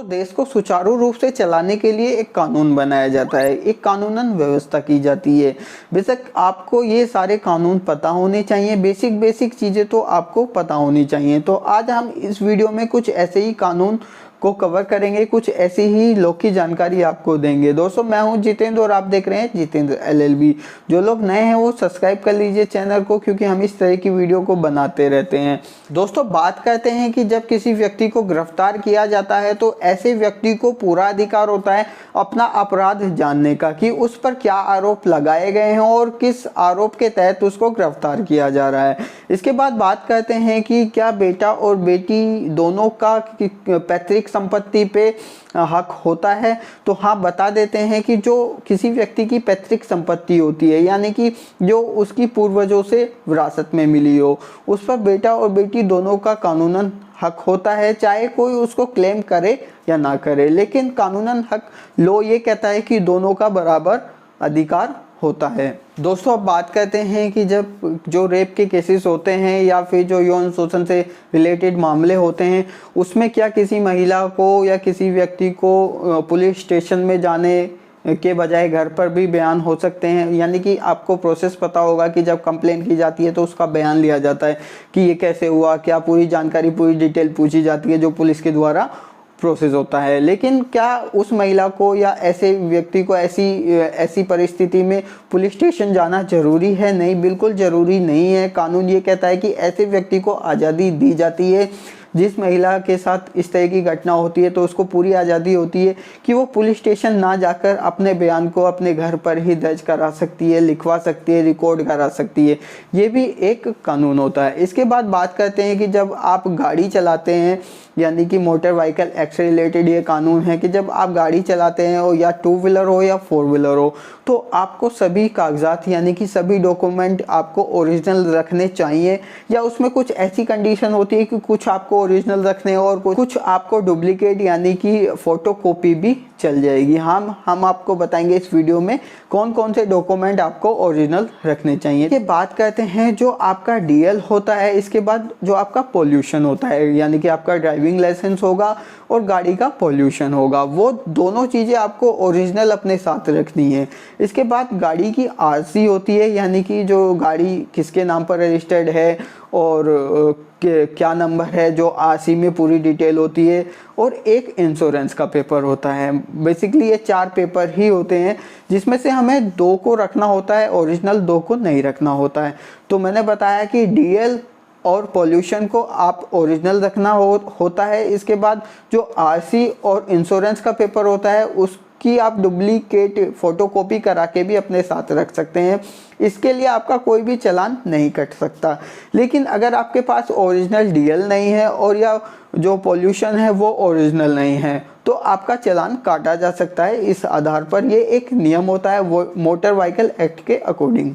देश को सुचारू रूप से चलाने के लिए एक कानून बनाया जाता है, एक कानूनन व्यवस्था की जाती है। बेशक आपको ये सारे कानून पता होने चाहिए, बेसिक चीज़ें तो आपको पता होनी चाहिए। तो आज हम इस वीडियो में कुछ ऐसे ही कानून को कवर करेंगे, कुछ ऐसी ही लोग की जानकारी आपको देंगे। दोस्तों मैं हूं जितेंद्र और आप देख रहे हैं जितेंद्र LLB। जो लोग नए हैं वो सब्सक्राइब कर लीजिए चैनल को, क्योंकि हम इस तरह की वीडियो को बनाते रहते हैं। दोस्तों बात करते हैं कि जब किसी व्यक्ति को गिरफ्तार किया जाता है तो ऐसे व्यक्ति को पूरा अधिकार होता है अपना अपराध जानने का, कि उस पर क्या आरोप लगाए गए हैं और किस आरोप के तहत उसको गिरफ्तार किया जा रहा है। इसके बाद बात करते हैं कि क्या बेटा और बेटी दोनों का पैतृक संपत्ति पे हक होता है। तो हाँ, बता देते हैं कि जो किसी व्यक्ति की पैतृक संपत्ति होती है, यानी कि जो उसकी पूर्वजों से विरासत में मिली हो, उस पर बेटा और बेटी दोनों का कानूनन हक होता है, चाहे कोई उसको क्लेम करे या ना करे। लेकिन कानूनन हक लॉ ये कहता है कि दोनों का बराबर अधिकार होता है। दोस्तों अब बात करते हैं कि जब जो रेप के केसेस होते हैं या फिर जो यौन शोषण से रिलेटेड मामले होते हैं, उसमें क्या किसी महिला को या किसी व्यक्ति को पुलिस स्टेशन में जाने के बजाय घर पर भी बयान हो सकते हैं। यानी कि आपको प्रोसेस पता होगा कि जब कंप्लेंट की जाती है तो उसका बयान लिया जाता है कि ये कैसे हुआ, क्या पूरी जानकारी, पूरी डिटेल पूछी जाती है, जो पुलिस के द्वारा प्रोसेस होता है। लेकिन क्या उस महिला को या ऐसे व्यक्ति को ऐसी परिस्थिति में पुलिस स्टेशन जाना जरूरी है? नहीं, बिल्कुल जरूरी नहीं है। कानून ये कहता है कि ऐसे व्यक्ति को आज़ादी दी जाती है। जिस महिला के साथ इस तरह की घटना होती है तो उसको पूरी आज़ादी होती है कि वो पुलिस स्टेशन ना जाकर अपने बयान को अपने घर पर ही दर्ज करा सकती है, लिखवा सकती है, रिकॉर्ड करा सकती है। ये भी एक कानून होता है। इसके बाद बात करते हैं कि जब आप गाड़ी चलाते हैं, यानी कि मोटर व्हीकल एक्ट से रिलेटेड ये कानून है कि जब आप गाड़ी चलाते हैं हो, या 2 व्हीलर हो या 4 व्हीलर हो, तो आपको सभी कागजात यानी कि सभी डॉक्यूमेंट आपको ओरिजिनल रखने चाहिए। या उसमें कुछ ऐसी कंडीशन होती है कि कुछ आपको ओरिजिनल रखने और कुछ आपको डुप्लीकेट यानी कि फोटोकॉपी भी चल जाएगी। हम आपको बताएंगे इस वीडियो में कौन कौन से डॉक्यूमेंट आपको ओरिजिनल रखने चाहिए। ये बात करते हैं जो आपका DL होता है, इसके बाद जो आपका पोल्यूशन होता है, यानी कि आपका ड्राइविंग लाइसेंस होगा और गाड़ी का पोल्यूशन होगा, वो दोनों चीज़ें आपको ओरिजिनल अपने साथ रखनी है। इसके बाद गाड़ी की RC होती है, यानी कि जो गाड़ी किसके नाम पर रजिस्टर्ड है और क्या नंबर है, जो RC में पूरी डिटेल होती है। और एक इंश्योरेंस का पेपर होता है। बेसिकली ये 4 पेपर ही होते हैं, जिसमें से हमें 2 को रखना होता है ओरिजिनल, 2 को नहीं रखना होता है। तो मैंने बताया कि DL और पोल्यूशन को आप ओरिजिनल रखना होता है। इसके बाद जो RC और इंश्योरेंस का पेपर होता है उसकी आप डुप्लीकेट फोटोकॉपी करा के भी अपने साथ रख सकते हैं। इसके लिए आपका कोई भी चालान नहीं कट सकता। लेकिन अगर आपके पास ओरिजिनल DL नहीं है और या जो पोल्यूशन है वो ओरिजिनल नहीं है, तो आपका चालान काटा जा सकता है। इस आधार पर ये एक नियम होता है वो मोटर व्हीकल एक्ट के अकॉर्डिंग।